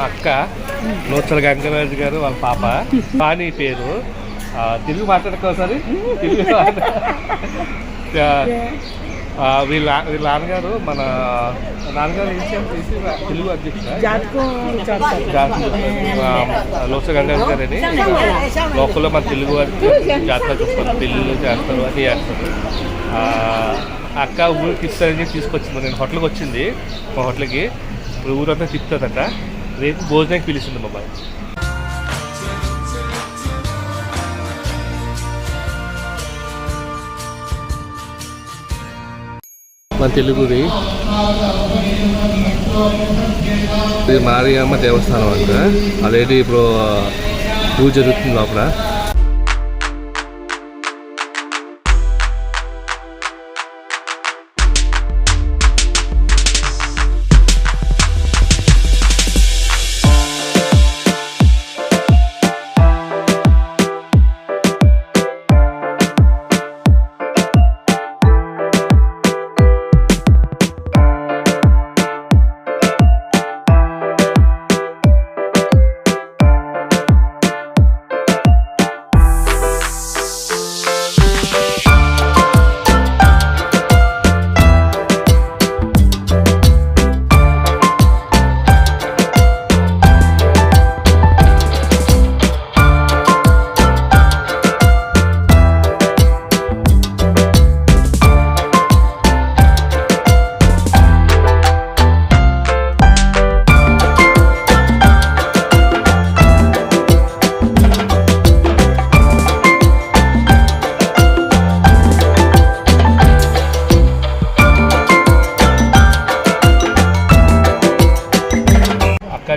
మా అక్క నూచల గంగరాజు గారు వాళ్ళ పాప పాని పేరు. తెలుగు మాట్లాడుకోసారి తెలుగు వీళ్ళ నాన్నగారు మన నాన్నగారు తెలుగు అధ్యక్షుడు నూచల గంగరాజు గారు అని లోకల్లో మన తెలుగు వారికి జాతర చూస్తారు, పెళ్ళిళ్ళు చేస్తారు, అన్నీ చేస్తారు. అక్క ఊరు తిప్పుతారని తీసుకొచ్చింది. నేను హోటల్కి వచ్చింది, మా హోటల్కి ఇప్పుడు ఊరంతా తిప్పుతుందట. రేపు భోజనానికి పిలిచింది మమ్మల్ని. మన తెలుగుది ఇది మారియమ్మ దేవస్థానం అంట. ఆల్రెడీ ఇప్పుడు పూజ జరుగుతుంది లోపల.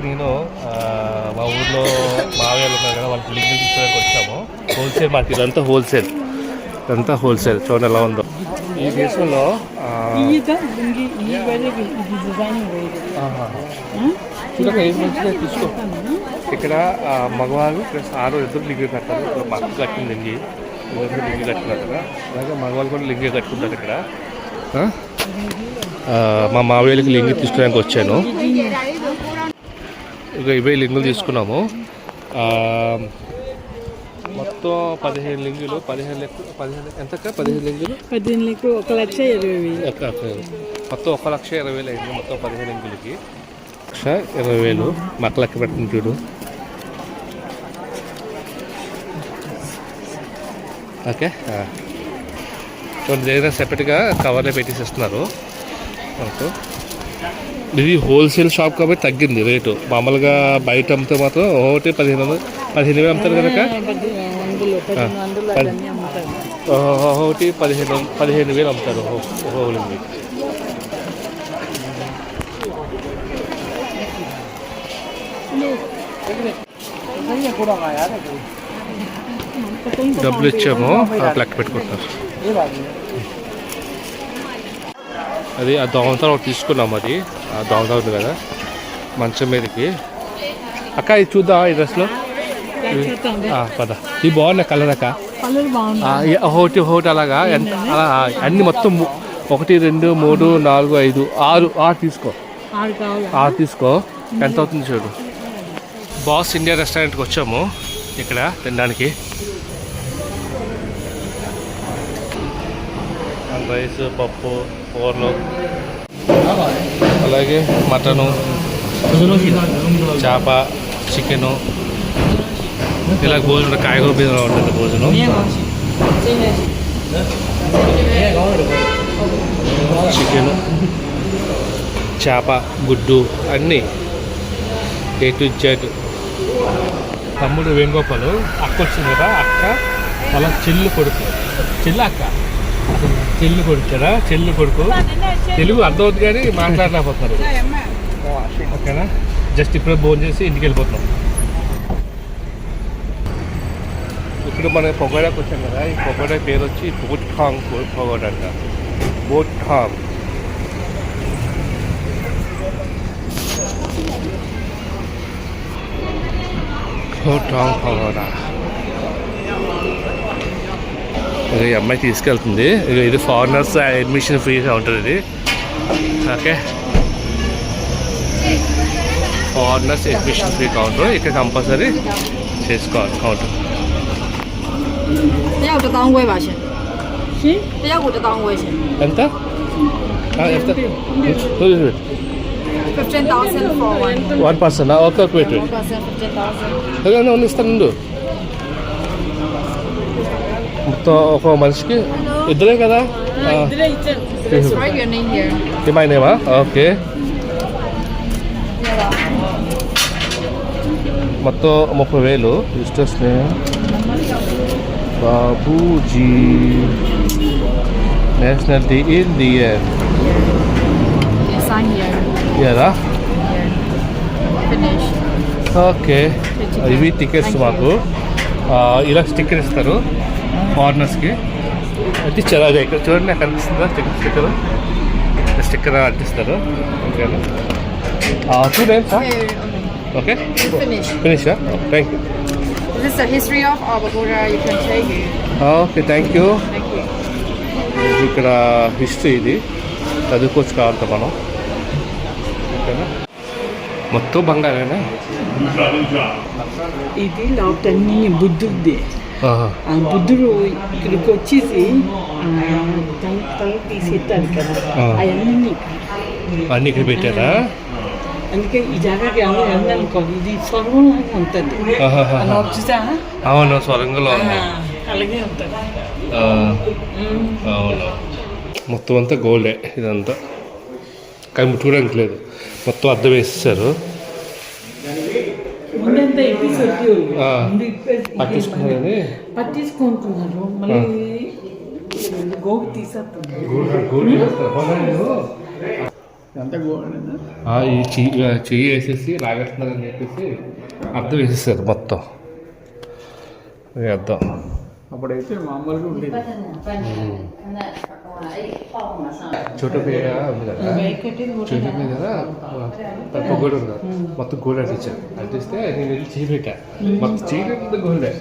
నేను మా ఊర్లో మావయ్యలు ఉన్నారు కదా, వాళ్ళకి లింకులు తీసుకోవడానికి వచ్చాము. హోల్సేల్ మార్కెట్ ఇదంతా హోల్సేల్ చూడండి ఎలా ఉందో. ఈ దేశంలో తీసుకో. ఇక్కడ మగవాళ్ళు ప్లస్ ఇద్దరు లింగి కట్టారు. ఇక్కడ మా అక్క కట్టింది లింగి కట్టినారు కదా, అలాగే మగవాళ్ళు కూడా లింగి కట్టుకుంటారు. ఇక్కడ మా మావయ్యలకి లింగి తీసుకోవడానికి వచ్చాను. ఇక ఇవే లింగులు తీసుకున్నాము. మొత్తం 15 లింగులు. 15 ఎంతక్క? 15 లింగులు 1,20,000. మొత్తం 1,20,000 అయింది. మొత్తం 15 లింగులకి 1,20,000. మాకు లెక్క పెట్టిన చూడు. ఓకే చూడండి, దగ్గర సెపరేట్గా కవర్లో పెట్టేసిస్తున్నారు మనకు. ఇది హోల్సేల్ షాప్ కాబట్టి తగ్గింది రేటు. మామూలుగా బయట అమ్మితే మాత్రం ఒకటి 15,000 అమ్ముతారు కనుక ఒకటి 15,000 అమ్ముతారు హోలింది. డబ్బులు ఇచ్చాము, లెక్క పెట్టుకుంటారు. అది ఆ దోమతో ఒకటి తీసుకున్నాము. అది ఆ దోమతో ఉంది కదా మంచం మీదకి. అక్క ఇది చూద్దాం ఈ డ్రెస్లో. పద, ఇది బాగున్నాయి కలర్ అక్క. ఒకటి అలాగా అలా అన్ని మొత్తం 1, 2, 3, 4, 5, 6 తీసుకో. 6 తీసుకో. ఎంత అవుతుంది చూడు. బాస్ ఇండియా రెస్టారెంట్కి వచ్చాము ఇక్కడ తినడానికి. రైస్, పప్పు, కూరలు, అలాగే మటను, చేప, చికెను, ఇలా భోజనం కాయగూర బిర్యానీ ఉంటుంది భోజనం. చికెను, చేప, గుడ్డు అన్నీ A to Z. తమ్ముడు వేణుగోపాలు, అక్క వచ్చింది కదా, అక్క వాళ్ళ చెల్లి కొడుకు. అక్క చెల్లి కొడుకురా, చెల్లి కొడుకు. తెలుగు అర్థమవుతుంది కానీ మాట్లాడలేకపోతున్నారు. ఓకేనా, జస్ట్ ఇప్పుడు భోజనం చేసి ఇంటికి వెళ్ళిపోతున్నాం. ఇప్పుడు మన పకోడాకి వచ్చాం కదా, ఈ పకోడా పేరు వచ్చి బోట్ ఠాంగ్ పకోడా అంట. బోట్ ఠాంగ్. పకోడా ఈ అమ్మాయి తీసుకెళ్తుంది. ఇది ఫారినర్స్ అడ్మిషన్ ఫ్రీగా ఉంటుంది ఇది. Okay foreigners admission free counter, ఇక్కడ కంపల్సరీ చేసుకోవాలి కౌంటర్.要个当归吧先，行，要个当归先。 ఎంత? ఎంత? 15,000 for one. 1 person. Okay okay wait 1 person 15,000. అదే ఉన్న ఇస్తాను. మొత్తం ఒక మనిషికి ఇద్దరే కదా? ఇద్దరే ఇచ్చాను. Let's write your name here. My నేమా? ఓకే. మొత్తం 30,000 visitors name Babuji, nationality Indian. You sign here. ఇయరా? Here. Finish. ఓకే. ఇవి టికెట్స్ మాకు ఇలా స్టిక్కర్ ఇస్తారు ఫారినర్స్కి. అంటించారు అదే ఇక్కడ చూడండి, నాకు కనిపిస్తుందా స్టిక్కర్? స్టిక్కర్ అంటిస్తారు. ఓకేనా? 2 names. Okay Finish. Finish. Thank you. This is the history of our pagoda. You can take it. Okay thank you. Thank you. ఇక్కడ హిస్టరీ ఇది చదువుకోవచ్చు కావాలి మనం. ఓకేనా? మొత్తం బంగారేనా? ఇది లాటన్ని బుద్ధుడిది. ఆహా. ఆ బుద్ధుడు ఇక్కడికి వచ్చేసి తల తీసేస్తాడు కదా, అవన్నీ అన్నీ ఇక్కడ పెట్టారా? అందుకే ఈ జాగాకి అనుకో, ఇది స్వర్గంలాగా ఉంటుంది. ఆహాహా. అలా చూసా అవును, స్వర్గంలో ఉంది. అలాగే ఉంటుంది. అవును, మొత్తం అంతా గోల్డే ఇదంతా, కానీ ముట్టుకోవడానికి లేదు. మొత్తం అద్దం వేసేసారు. ముందంతా ఎపిసోడ్ పట్టించుకున్నారని పట్టించుకుంటున్నారు, మళ్ళీ గోగు తీసేస్తున్నారు. ఈ చెయ్యి వేసేసి లాగేస్తున్నారని చెప్పేసి అద్దం వేసేసారు మొత్తం. అద్దం అప్పుడైతే మామూలుగా ఉండేది. చోట పేర ఉంది కదా, చోట మీద కదా తక్కువ గోడ ఉంది కదా, మొత్తం గోడ అంటించారు. అంటిస్తే నేను వెళ్ళి చేయి పెట్టా, మొత్తం చేయి పెట్టింది గోల్డే.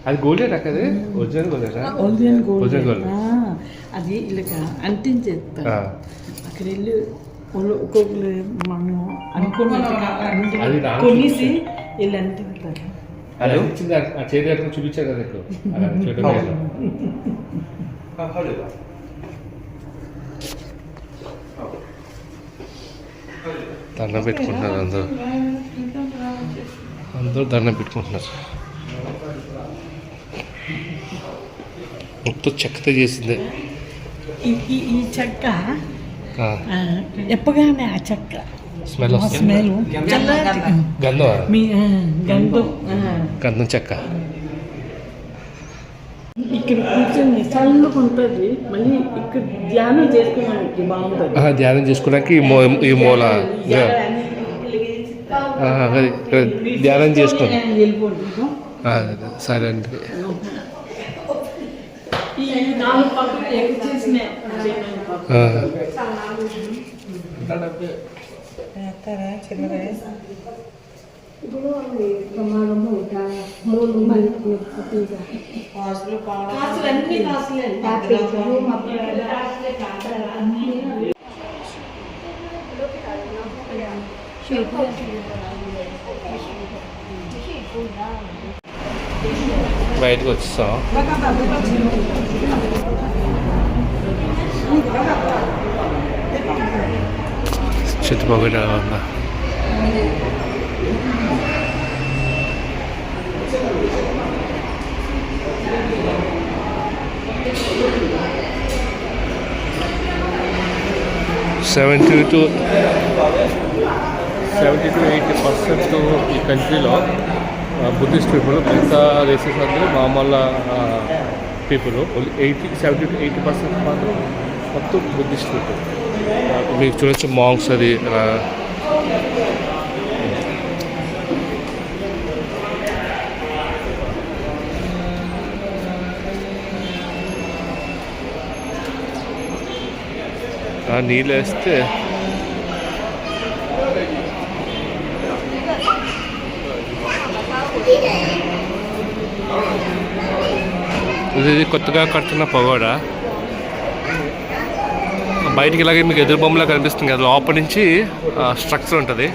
అది గోల్డే నాకు, అది ఒరిజినల్ గోల్డేనా? Original gold. అది ఇలాగ అంటించేస్తారు. అక్కడ వెళ్ళి ఒక్కొక్కరు మనం అనుకున్నట్టుగా కొనేసి వెళ్ళి అంటింటారు. అది వచ్చింది ఆ చేతి కట్టుకుని చూపించారు కదా ఇప్పుడు చోట మీద. దండం పెట్టుకుంటున్నారు అందరూ, అందరూ దండం పెట్టుకుంటున్నారు. మొత్తం చెక్కతో చేసిందే. ఈ చెక్క ఎప్పగానే ఆ చెక్క స్మెల్ వస్తుంది. స్మెల్ గంధం, గంధం గంధం చెక్క. ఇక్కడ కూర్చొని చల్లగా ఉంటుంది. మళ్ళీ ఇక్కడ ధ్యానం చేసుకోవడానికి బాగుంటుంది. ధ్యానం చేసుకోవడానికి ఈ మూల ధ్యానం చేసుకోండి. సరే అండి. బయటకు వచ్చేస్తాం. చుట్టుపక్కల ఉందా? సెవెంటీ టు 80% ఈ కంట్రీలో బుద్ధిస్ట్ పీపుల్, మిగతా రేసెస్ అందరూ మామూలు పీపుల్. 70 to 80% మాత్రం మొత్తం బుద్ధిస్ట్ పీపుల్. మీకు చూడొచ్చు మాంగ్స్ అది నీళ్ళు వేస్తే ఇది కొత్తగా కడుతున్న పగోడా. బయటికి ఇలాగే మీకు ఎదురు బొమ్మలా కనిపిస్తుంది కదా, లోపల నుంచి స్ట్రక్చర్ ఉంటుంది.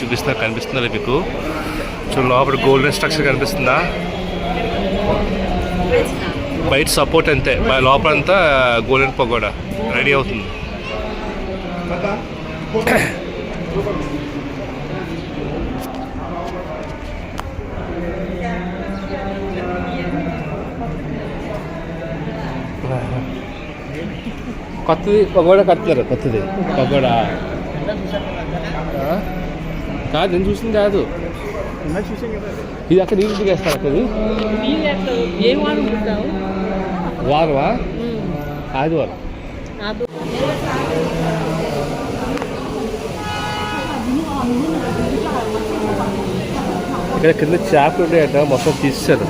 చూపిస్తున్నా, కనిపిస్తుందా మీకు? లోపల గోల్డెన్ స్ట్రక్చర్ కనిపిస్తుందా? బయట సపోర్ట్ అంతే, లోపలంతా గోల్డెన్ పగోడా రెడీ అవుతుంది. కొత్తది పగోడా కడతారు, కొత్తది పగోడా కాదు, నేను చూసింది కాదు. ఇది అక్కడ నీటికి వేస్తారు అక్కడి వారమా ఆదివారం. ఇక్కడ కింద చేపలు ఉంటాయట, మొత్తం తీసేశారు.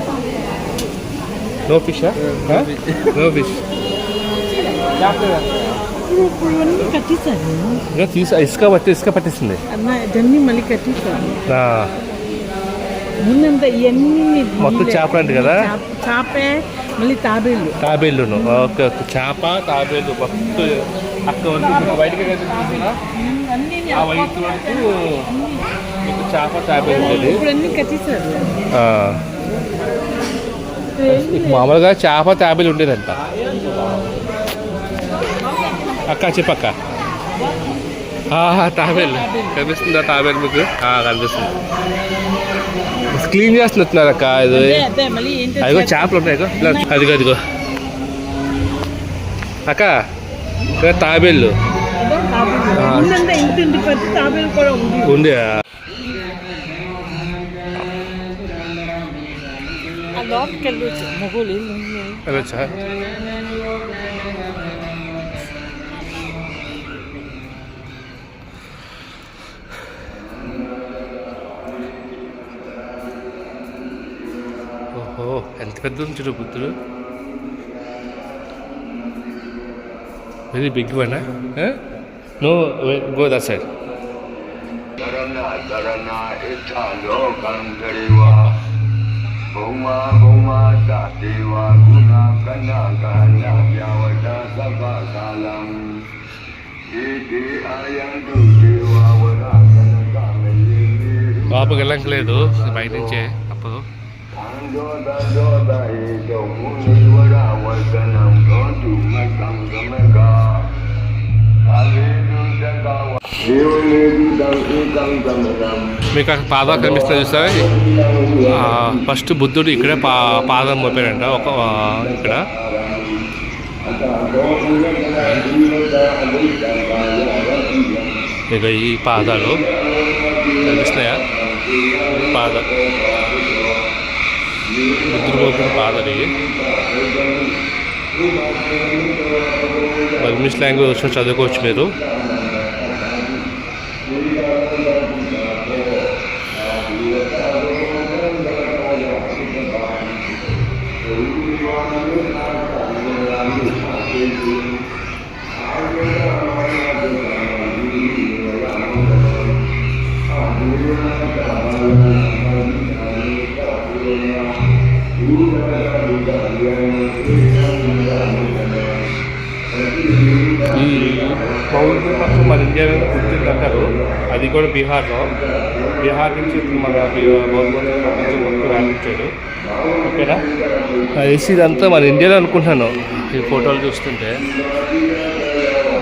నో ఫిషా? No fish. ఇసుక పట్టిస్తుంది. మళ్ళీ కట్టిస్తారు ముందంతా ఇవన్నీ మొత్తం చేపలు అంటే కదా, చేపే మళ్ళీ తాబేళ్ళును. ఓకే ఓకే, చేప తాబేళ్ళు మొత్తం అక్కడ వరకు బయటకి కనిపిస్తుందా? ఆ వైపు వరకు చేప తాబేళ్ళు మామూలుగా చేప తాబేలు ఉండేదంట. అక్క చెప్పక్క, తాబేళ్ళు కనిపిస్తుందా? తాబేలు మీకు కనిపిస్తుంది. క్లీన్ చేస్తున్నారు అక్క. ఇది అదిగో చేపలు ఉన్నాయి, అదిగో అదిగో అక్క, తాబేళ్ళు ఉంది. వెళ్ళొచ్చా? ఓహో, ఎంత పెద్ద ఉంచారు బుద్ధుడు. Very big one. No go that side. లోపలికి వెళ్ళలేదు, బయట నుంచే తప్పదు. మీకు అక్కడ పాదాలు కనిపిస్తుంది చూసారా? ఫస్ట్ బుద్ధుడు ఇక్కడే పాదం మోపాడంట ఒక ఇక్కడ. ఇక ఈ పాదాలు కనిపిస్తున్నాయా? పాదం బుద్ధుడు మోపిన పాదాలు ఇవి. బర్మిష్ లాంగ్వేజ్ వచ్చి చదువుకోవచ్చు మీరు. ఈ బౌద్ధ మతం మన ఇండియాలో పుట్టింది అంటారు. అది కూడా బీహార్లో. బీహార్ నుంచి మన బౌద్ధ మతం మొత్తం వ్యాపించాడు. ఓకేనా? వేసి ఇదంతా మన ఇండియాలో అనుకుంటున్నాను ఈ ఫోటోలు చూస్తుంటే.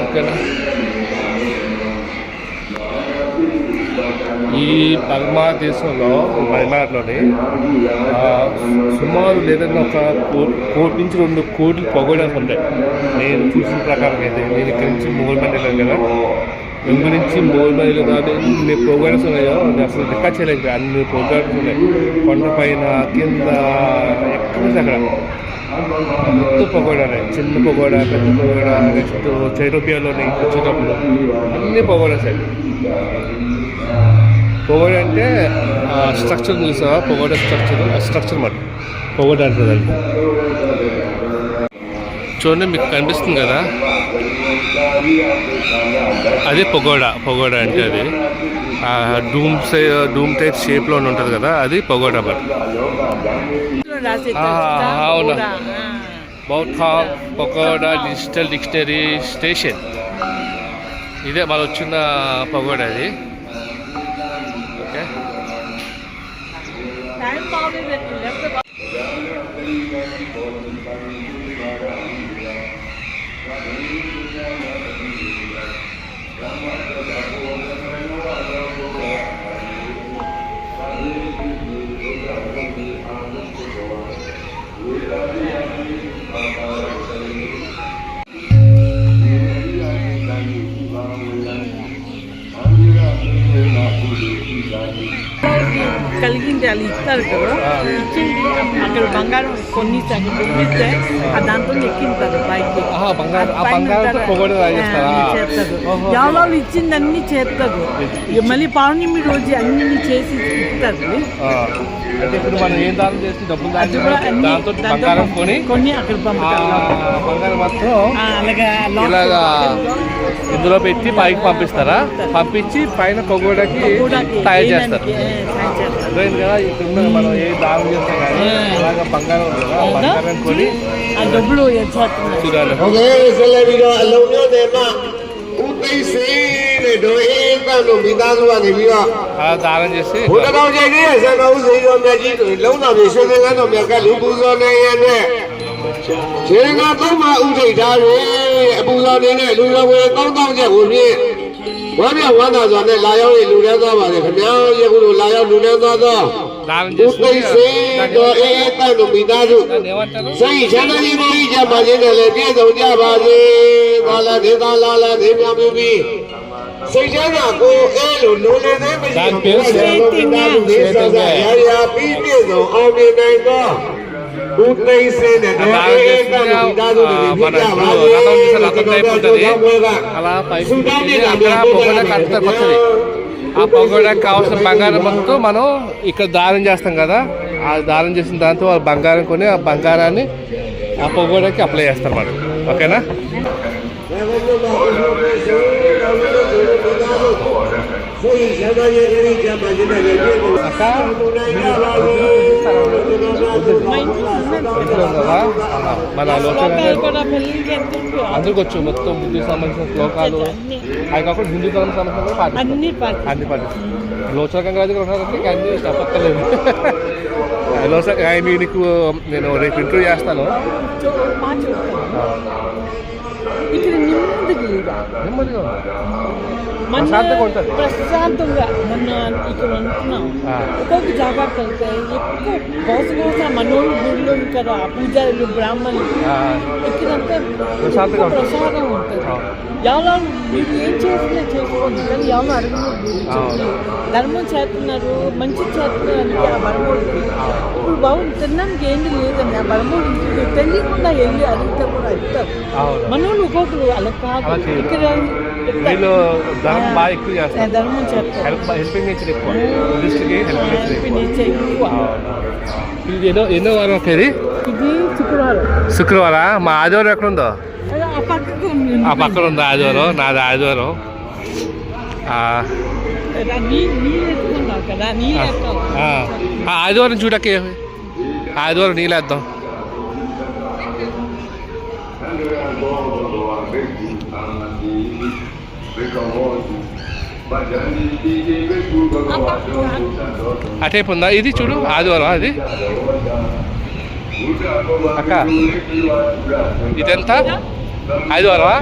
ఓకేనా? ఈ బర్మా దేశంలో మయన్మార్లోని సుమారు లేదన్నా ఒక 1 నుంచి 2 కోట్లు పగోడాలు ఉంటాయి నేను చూసిన ప్రకారం. అయితే నేను ఇక్కడి నుంచి మోల్మల్ వెళ్ళాను కదా, వెంగు నుంచి మోల్మల్ కానీ ఎన్ని ప్రోగ్రామ్స్ ఉన్నాయో అసలు లెక్క చేయలేదు. అన్ని ప్రోగ్రామ్స్ ఉన్నాయి కొండపైన, కింద, ఎక్కడ అక్కడ మొత్తం పగోడాలే. చిన్న పగోడా, పెద్ద పగోడా, నెక్స్ట్ చైరోపియాలోని వచ్చేటప్పుడు అన్ని పగోడాస్. పగోడా అంటే స్ట్రక్చర్ చూసా? పగోడా స్ట్రక్చర్ మాట పగోడా అంటుంది. అది చూడండి, మీకు కనిపిస్తుంది కదా, అదే పగోడా అంటే అది డూమ్ టైప్ షేప్లో ఉంటుంది కదా, అది పగోడా మాట. అవునా? బౌద్ధ పగోడా డిజిటల్ డిక్షనరీ స్టేషన్. ఇదే మనం వచ్చిన పగోడ అది. ఓకే, కలిగింది వాళ్ళు ఇస్తారు కదా, ఇచ్చింది అక్కడ బంగారం కొన్ని ఇస్తే దాంతో ఎక్కింటారు పైకి. చేస్తారు ఎవరో ఇచ్చిందన్నీ చేస్తారు. మళ్ళీ పౌర్ణమి రోజు అన్ని చేసి ఇస్తారు. ఇప్పుడు మనం ఏం దానం చేసి డబ్బులు దాంతో బంగారం కొని అక్కడ బంగారం మొత్తం ఇలాగా ఇందులో పెట్టి పైకి పంపిస్తారా? పంపించి పైన పగోడకి తయారు చేస్తారు. అర్థమైంది కదా? ఇక్కడ మనం ఏ దానం చేస్తాం కానీ అలాగా బంగారం ఉంది కదా, బంగారం కొని డబ్బులు చూడాలి. అలా దానం చేసి అలా పైకి పొగడ కడతారు కొత్తది. ఆ పొగడకి కావాల్సిన బంగారం మొత్తం మనం ఇక్కడ దానం చేస్తాం కదా, ఆ దానం చేసిన దాంతో బంగారం కొని ఆ బంగారాన్ని ఆ పొగడకి అప్లై చేస్తారు మనం. ఓకేనా? అక్క మన అందరికి వచ్చు మొత్తం బుద్ధి సంబంధించిన శ్లోకాలు అవి కాకుండా హిందూ ధర్మం సంబంధించిన అన్ని పాటిస్తాయి. లోచన గంగారాజు ఉన్నారంటే అన్ని చెప్పక్కర్లేదు. నీకు నేను రేపు ఇంటర్వ్యూ చేస్తాను. నెమ్మదిగా ప్రశాంతంగా మొన్న ఇక్కడ ఉంటున్నాం. ఒక్కొక్క జాగ్రత్త వెళ్తే ఎక్కువ మనోళ్ళు గుడిలో కదా, పూజారులు బ్రాహ్మణులు ఇక్కడంతా ప్రసాదం ఉంటుంది. ఎవరో మీరు ఏం చేసినా చేసుకోండి, కానీ ఎవరు అడగలేదు. ధర్మం చేస్తున్నారు, మంచి చేస్తున్నారు అంటే ఆ బలమూడికి ఇప్పుడు బాగుంది. తినడానికి ఏంటి లేదండి. ఆ బలమూడి తెలియకుండా వెళ్ళి అడిగితే కూడా ఇస్తారు. మనోళ్ళు ఒక్కొక్కరు అలా కాదు. ఇక్కడ ధర్మం చేస్తారు. ఎన్నో వారం ఒక ఇది శుక్రవారం. మా ఆదివారం ఎక్కడ ఉందో ఆ పక్కన ఉందా ఆదివారం? నాది ఆదివారం. ఆదివారం చూడకే, ఆదివారం నీళ్ళేద్దాం. అటైపు ఉందా? ఇది చూడు ఆదివారం. అది అక్క ఇదెంత? ఆదివారమా?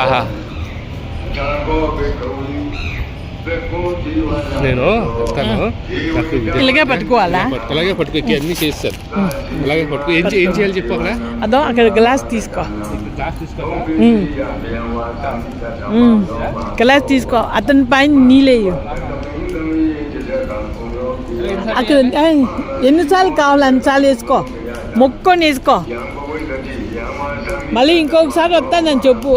ఆహా, నేను చెప్తాను. ఇలాగే పట్టుకోవాలా? అలాగే పట్టుకో, అన్నీ చేస్తారు. అలాగే పట్టుకో. ఏం చేయాలి చెప్పు. అక్కడ అదో అక్కడ గ్లాస్ తీసుకో. గ్లాస్ తీసుకో. అతని పైన నీళ్ళేయు. అక్కడ ఎన్నిసార్లు కావాలి అన్నిసార్లు వేసుకో. మొక్కొని వేసుకో. మళ్ళీ ఇంకొకసారి వస్తానని చెప్పు.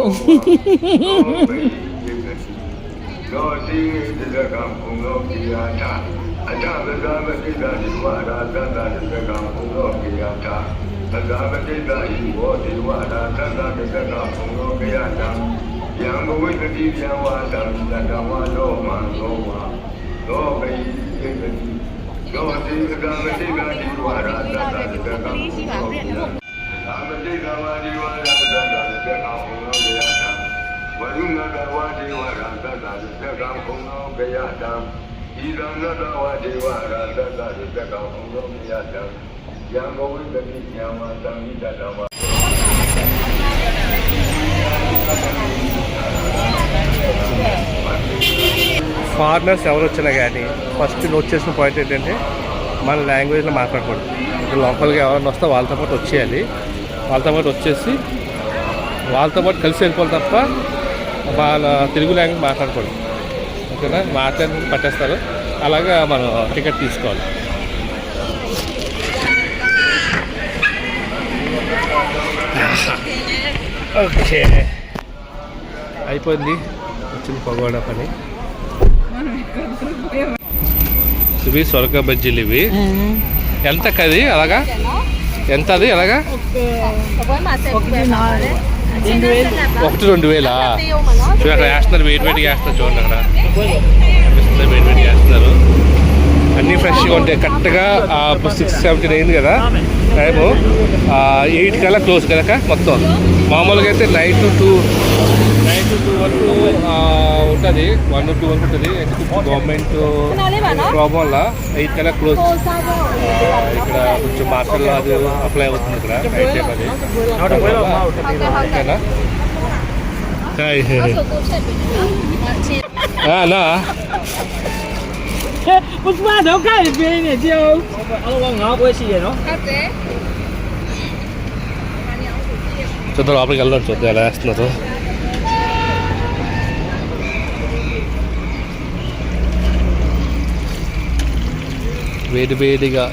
ఫారినర్స్ ఎవరు వచ్చినా కానీ ఫస్ట్ నోట్ చేసిన పాయింట్ ఏంటంటే మన లాంగ్వేజ్లో మాట్లాడకూడదు. ఇప్పుడు లోకల్గా ఎవరైనా వస్తే వాళ్ళతో పాటు వచ్చేయాలి, వాళ్ళతో పాటు వచ్చేసి వాళ్ళతో పాటు కలిసి వెళ్ళిపోవాలి తప్ప వాళ్ళ తెలుగు లాంగ్వేజ్ మాట్లాడకూడదు. ఓకేనా? మాట్లాడి పట్టేస్తారు. అలాగా మనం టికెట్ తీసుకోవాలి. ఓకే, అయిపోయింది వచ్చింది పగోడా పని. ఇవి సొరకాయ బజ్జీలు. ఇవి ఎంత కది అలాగా? ఎంత అది అలాగా? 1-2 వేలా? చూడండి అక్కడ వేస్తున్నారు, వేడిగా వేస్తున్నారు. చూడండి అక్కడ కనిపిస్తుంది, వేడిగా వేస్తున్నారు. అన్నీ ఫ్రెష్గా ఉంటాయి. కరెక్ట్గా 6:17 అయింది కదా టైము. 8 కల్లా క్లోజ్ కనుక మొత్తం. మామూలుగా అయితే 9 to 2 వరకు ఉంటుంది, 1 to 2 వరకు ఉంటుంది. గవర్నమెంట్ ప్రాబ్లం వల్ల 8 కల్లా క్లోజ్. ఇక్కడ కొంచెం మార్కెట్లో అది అప్లై అవుతుంది ఇక్కడ నైట్ టైం అది. ఓకేనా? నా చూద్దాం, లోపలికి వెళ్ళడం చూద్దాం ఎలా వేస్తున్నారు. వేడిగా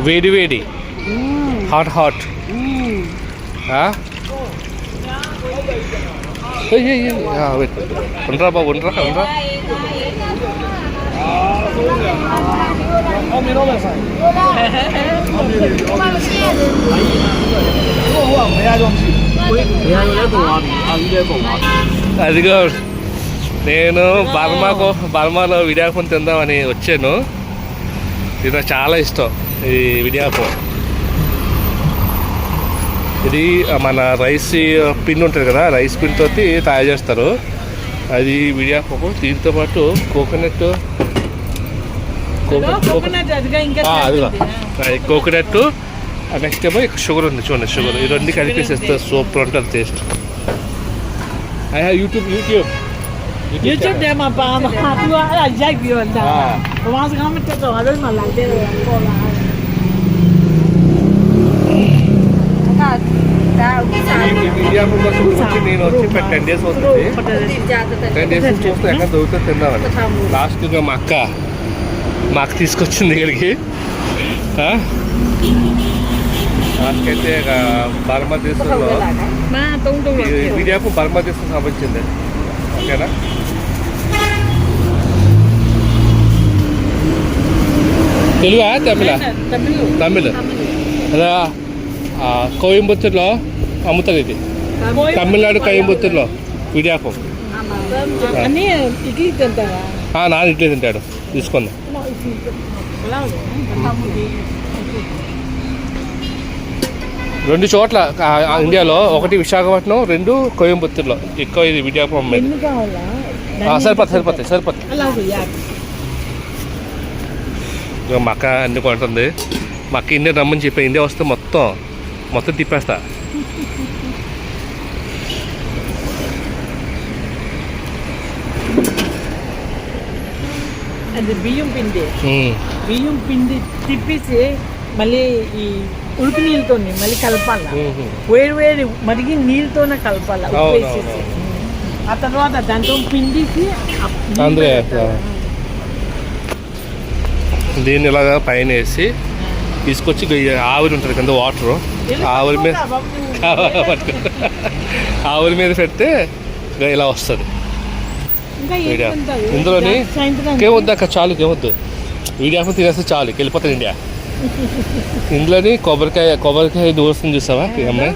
వేడి హాట్ ఉండరా బాబు, ఉండరా. అదిగో నేను బర్మాలో విడియాపం తిందామని వచ్చాను. ఇది నాకు చాలా ఇష్టం ఈ విడియాపం. ఇది మన రైస్ పిన్ ఉంటుంది కదా, రైస్ పిన్ తోటి తయారు చేస్తారు. అది విడియాపం. దీంతో పాటు కోకోనట్ నెక్స్ట్ ఏమో షుగర్ ఉంది. చూడండి షుగర్, ఈ రెండు కలిపేసేస్తారు. సూపర్ ఉంటుంది taste. I have YouTube YouTube dia mah pa tua ala jai bion da. Mas kami tu ada malah dia sekolah. India వచ్చి నేను వచ్చి 10 days అవుతుంది. 10 days చూస్తే ఎక్కడ దొరుకుతుంది తిందామని. లాస్ట్గా మా అక్క తీసుకొచ్చింది ఇక్కడికి. లాస్ట్కి అయితే బర్మా దేశంలో విడియాపం బర్మా దేశం సంబంధించింది. ఓకేనా? తెలుగా తమిళ అదా? కోయంబత్తూరులో అమ్ముతుంది ఇది. తమిళనాడు కోయంబత్తూరులో విడియాపం. నాన్న ఇడ్లీ తింటాడు, తీసుకుందాం. రెండు చోట్ల ఇండియాలో, ఒకటి విశాఖపట్నం, 2 కోయంబత్తూరులో ఎక్కువ ఇది విడియాపం అమ్మేది. సరిపోతాయి. మా అక్క అన్ని కొంటుంది. మా అక్క ఇండియా రమ్మని చెప్పి ఇండియా వస్తే మొత్తం తిప్పేస్తా. అది బియ్యం పిండి తిప్పేసి మళ్ళీ ఈ ఉడుకు నీళ్ళతో మళ్ళీ కలపాల. వేడి మరిగి నీళ్ళతోనే కలపాల. ఆ తర్వాత దాంట్లో పిండికి దీన్ని ఇలాగా పైన వేసి తీసుకొచ్చి ఆవిరి ఉంటుంది కింద వాటరు, ఆవిరి మీద పెడితే ఇలా వస్తుంది. ఇందులోని ఏమొద్దు అక్క, చాలు ఏమొద్దు. వీడియాపం తినేస్తే చాలు, వెళ్ళిపోతుంది ఇండియా. ఇందులోని కొబ్బరికాయ నూరుతుంది చూసావా ఈ అమ్మాయి?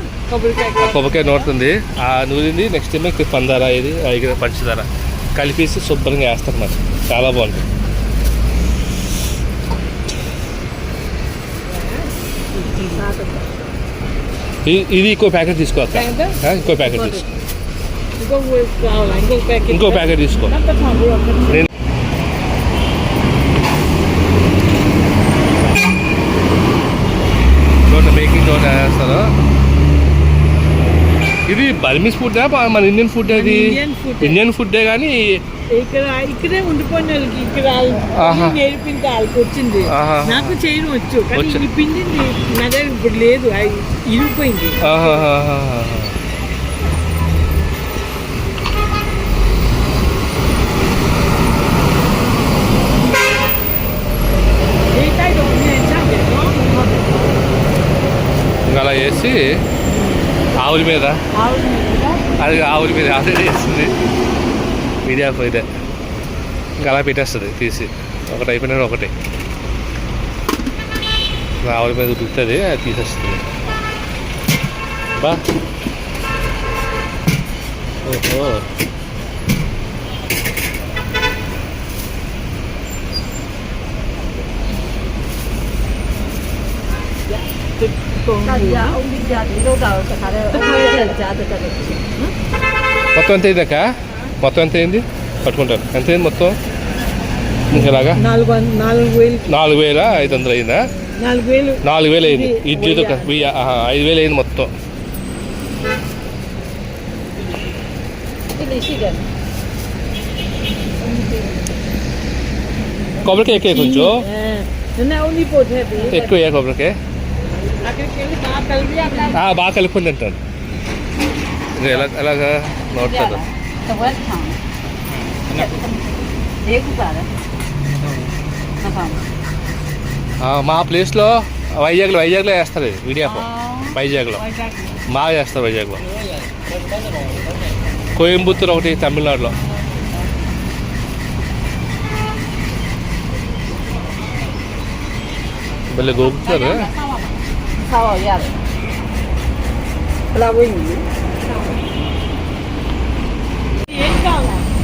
కొబ్బరికాయ నూరుతుంది. ఆ నూరింది నెక్స్ట్ ఏమో పందార ఇది పంచదార కలిపేసి శుభ్రంగా వేస్తారు. మరి చాలా బాగుంటుంది. ఇది ఇంకో ప్యాకెట్ తీసుకో అక్క ఇంకో ప్యాకెట్ తీసుకో ఇంకో ప్యాకెట్ తీసుకో నేను మేకింగ్ తోట వేస్తారా ఇది బర్మీస్ ఫుడ్ మన ఇండియన్ ఫుడ్ అది ఇండియన్ ఫుడ్డే కానీ ఇక్కడే ఉండిపోయిన వాళ్ళకి ఇక్కడ నేర్పింది వాళ్ళకి వచ్చింది నాకు చేయడం వచ్చు కానీ ఈ పిండింది నా దగ్గర ఇప్పుడు లేదు ఇరిగిపోయింది అలా వేసి ఆవుల మీద అది ఆవుల మీద అదే వేస్తుంది మీడియా పోయితే ఇంకా అలా పెట్టేస్తుంది తీసి ఒకటి అయిపోయినా ఒకటి ఆవుల మీద ఉడుకుతుంది అది తీసేస్తుంది బా ఓహో మొత్తం ఎంత అయింది అక్క మొత్తం ఎంత అయింది పట్టుకుంటారు ఎంత అయింది మొత్తం ఇంకలాగా 4,500 అయిందా 4,000 అయింది ఇది 5,000 అయింది మొత్తం కొబ్బరికాయ ఎక్కువ కొంచెం ఎక్కువ కొబ్బరికాయ బాగా కలుపుకుంది అంటాను ఎలాగా నోడతారు మా ప్లేస్లో వైజాగ్లో వేస్తారు ఇడియాపం వైజాగ్లో బాగా చేస్తారు వైజాగ్లో కోయంబత్తూరు ఒకటి తమిళనాడులో మళ్ళీ గోపుతారు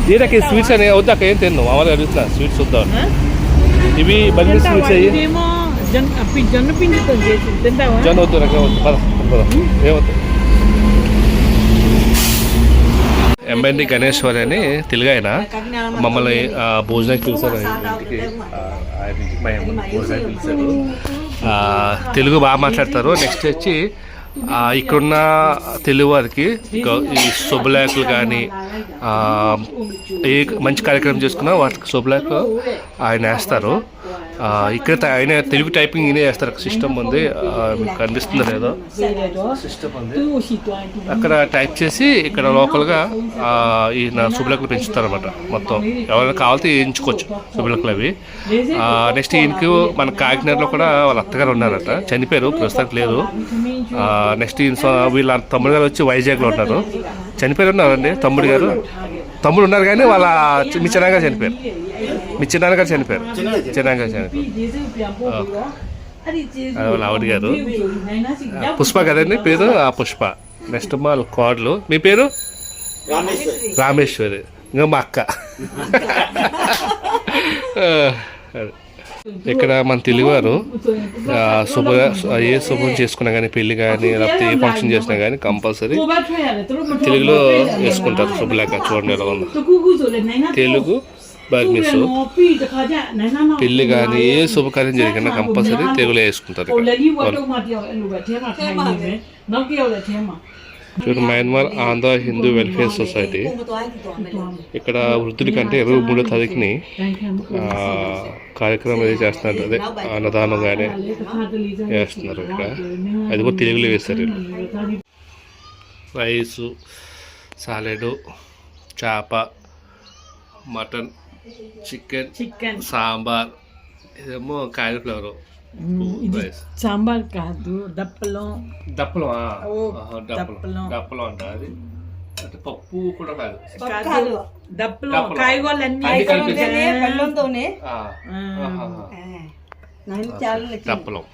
దీనికి స్వీట్స్ అని వద్దాక ఏం తిన్నావు మామూలుగా అడుగుతున్నా స్వీట్స్ వద్దాం ఇవి బన్నీ స్వీట్స్ అయ్యి జొన్న వద్దు నాకు వద్దు పద ఏమవుతుంది ఎంబెండి గణేశ్వరి అని తెలుగు ఆయన మమ్మల్ని భోజనానికి పిలిచారు ఇంటికి భోజనానికి పిలిచారు తెలుగు బాగా మాట్లాడతారు నెక్స్ట్ వచ్చి ఇక్కడున్న తెలుగు వారికి ఈ శుభలేఖలు కానీ ఏ మంచి కార్యక్రమం చేసుకున్నా వాటికి శుభలేఖ ఆయన వేస్తారు ఇక్కడ ఆయన తెలుగు టైపింగ్ ఈయనే వేస్తారు సిస్టమ్ ఉంది మీకు కనిపిస్తుందో లేదో సిస్టమ్ ఉంది అక్కడ టైప్ చేసి ఇక్కడ లోకల్గా ఈయన శుభలేఖలు పెంచుతారు అనమాట మొత్తం ఎవరైనా కావాలితే వేయించుకోవచ్చు శుభలేఖలు అవి నెక్స్ట్ ఈయనకి మన కాకినాడలో కూడా వాళ్ళ అత్తగారు ఉన్నారట చనిపోయారు ప్రస్తుతానికి లేదు నెక్స్ట్ వీళ్ళ తమ్ముడు గారు వచ్చి వైజాగ్లో ఉన్నారు చనిపోయారు ఉన్నారండి తమ్ముడు ఉన్నారు కానీ వాళ్ళ మీ చిన్నగారు చనిపోయారు వాళ్ళ ఆవిడ గారు పుష్ప కదండి పేరు పుష్ప నెక్స్ట్ మా కోడలు మీ పేరు రామేశ్వరి ఇంకా మా అక్క ఇక్కడ మన తెలుగువారు ఏ శుభం చేసుకున్నా కానీ పెళ్లి కానీ లేకపోతే ఏ ఫంక్షన్ చేసినా కానీ కంపల్సరీ తెలుగులో వేసుకుంటారు శుభలేఖ చూడండి ఎలా ఉందో తెలుగు బర్మీస్ పెళ్లి కానీ ఏ శుభకార్యం జరిగినా కంపల్సరీ తెలుగులో వేసుకుంటారు చూడు Myanmar Andhra Hindu welfare society ఇక్కడ వృద్ధుడి కంటే 23వ తారీఖుని కార్యక్రమం ఏది చేస్తున్నారు అదే అన్నదానంగానే వేస్తున్నారు ఇక్కడ అది కూడా తెలుగులో వేస్తారు రైసు సాలెడ్ చేప మటన్ చికెన్ సాంబార్ ఇదేమో కాలీఫ్లవర్ సాంబార్ కాదు దప్పలం అంట అది అంటే పప్పు కూడా కాదు దప్పలం కాయగూరలన్నీ దప్పలం